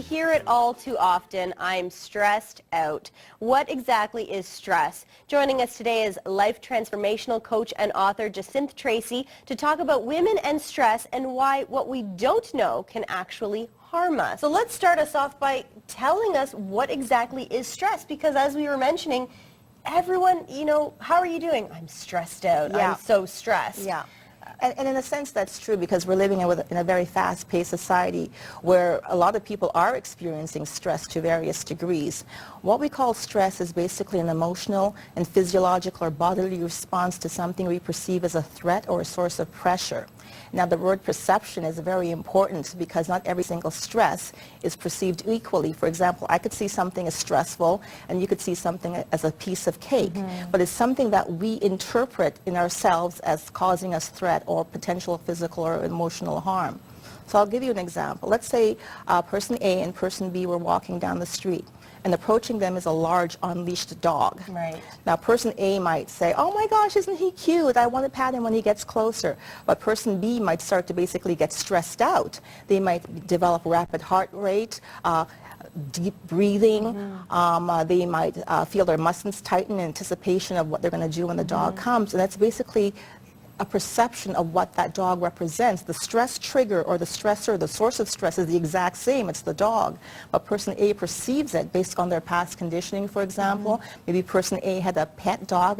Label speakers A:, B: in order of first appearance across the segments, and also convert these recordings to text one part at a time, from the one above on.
A: We hear it all too often. I'm stressed out. What exactly is stress? Joining us today is life transformational coach and author Jacinth Tracey to talk about women and stress and why what we don't know can actually harm us. So let's start us off by telling us what exactly is stress, because as we were mentioning, everyone, how are you doing? I'm stressed out.
B: Yeah.
A: I'm so stressed.
B: Yeah. And in a sense, that's true because we're living in a very fast-paced society where a lot of people are experiencing stress to various degrees. What we call stress is basically an emotional and physiological or bodily response to something we perceive as a threat or a source of pressure. Now, the word perception is very important because not every single stress is perceived equally. For example, I could see something as stressful and you could see something as a piece of cake, but it's something that we interpret in ourselves as causing us threat or potential physical or emotional harm. So I'll give you an example. Let's say person A and person B were walking down the street, and approaching them is a large unleashed dog.
A: Right.
B: Now person A might say, oh my gosh, isn't he cute? I want to pat him when he gets closer. But person B might start to basically get stressed out. They might develop rapid heart rate, deep breathing. They might feel their muscles tighten in anticipation of what they're going to do when the dog comes. And that's basically a perception of what that dog represents. The stress trigger or the stressor, the source of stress is the exact same. It's the dog. But person A perceives it based on their past conditioning, for example. Maybe person A had a pet dog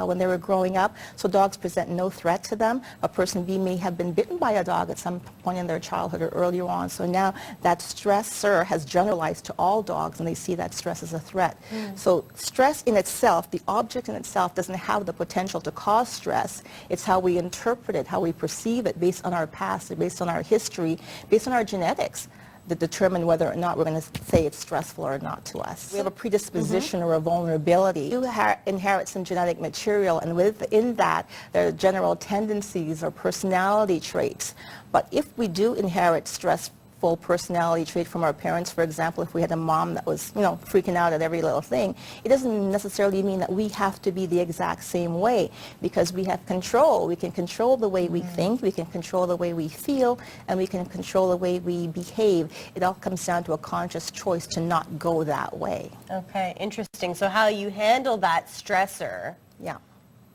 B: when they were growing up, so dogs present no threat to them. But person B may have been bitten by a dog at some point in their childhood or earlier on. So now that stressor has generalized to all dogs, and they see that stress as a threat. So stress in itself, the object in itself, doesn't have the potential to cause stress. It's how we interpret it, how we perceive it based on our past, based on our history, based on our genetics that determine whether or not we're going to say it's stressful or not to us. We have a predisposition or a vulnerability. You inherit some genetic material, and within that there are general tendencies or personality traits. But if we do inherit stressful personality trait from our parents, for example, if we had a mom that was, freaking out at every little thing, it doesn't necessarily mean that we have to be the exact same way, because we have control. We can control the way we think, we can control the way we feel, and we can control the way we behave. It all comes down to a conscious choice to not go that way.
A: Okay, interesting. So how you handle that stressor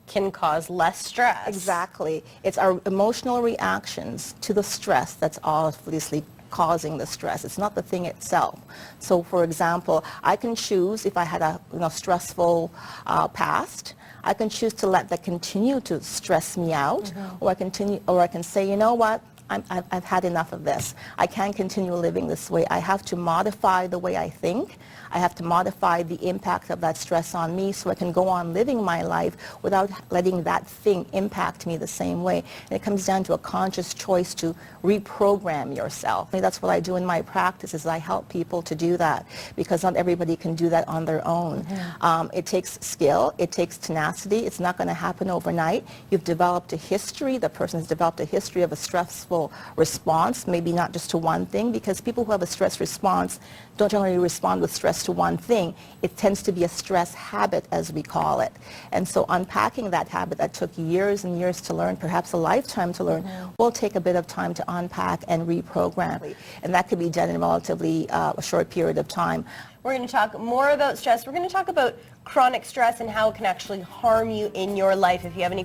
A: can cause less stress.
B: Exactly. It's our emotional reactions to the stress that's obviously causing the stress. It's not the thing itself. So for example, I can choose, if I had a stressful past, I can choose to let that continue to stress me out, or I can say, you know what, I've had enough of this. I can't continue living this way. I have to modify the way I think. I have to modify the impact of that stress on me so I can go on living my life without letting that thing impact me the same way. And it comes down to a conscious choice to reprogram yourself. And that's what I do in my practice, is I help people to do that, because not everybody can do that on their own. It takes skill, it takes tenacity. It's not going to happen overnight. You've developed a history, the person has developed a history of a stressful response, maybe not just to one thing, because people who have a stress response don't generally respond with stress to one thing. It tends to be a stress habit, as we call it. And so unpacking that habit that took years and years to learn, perhaps a lifetime to learn, will take a bit of time to unpack and reprogram. And that could be done in a relatively a short period of time.
A: We're going to talk more about stress. We're going to talk about chronic stress and how it can actually harm you in your life. If you have any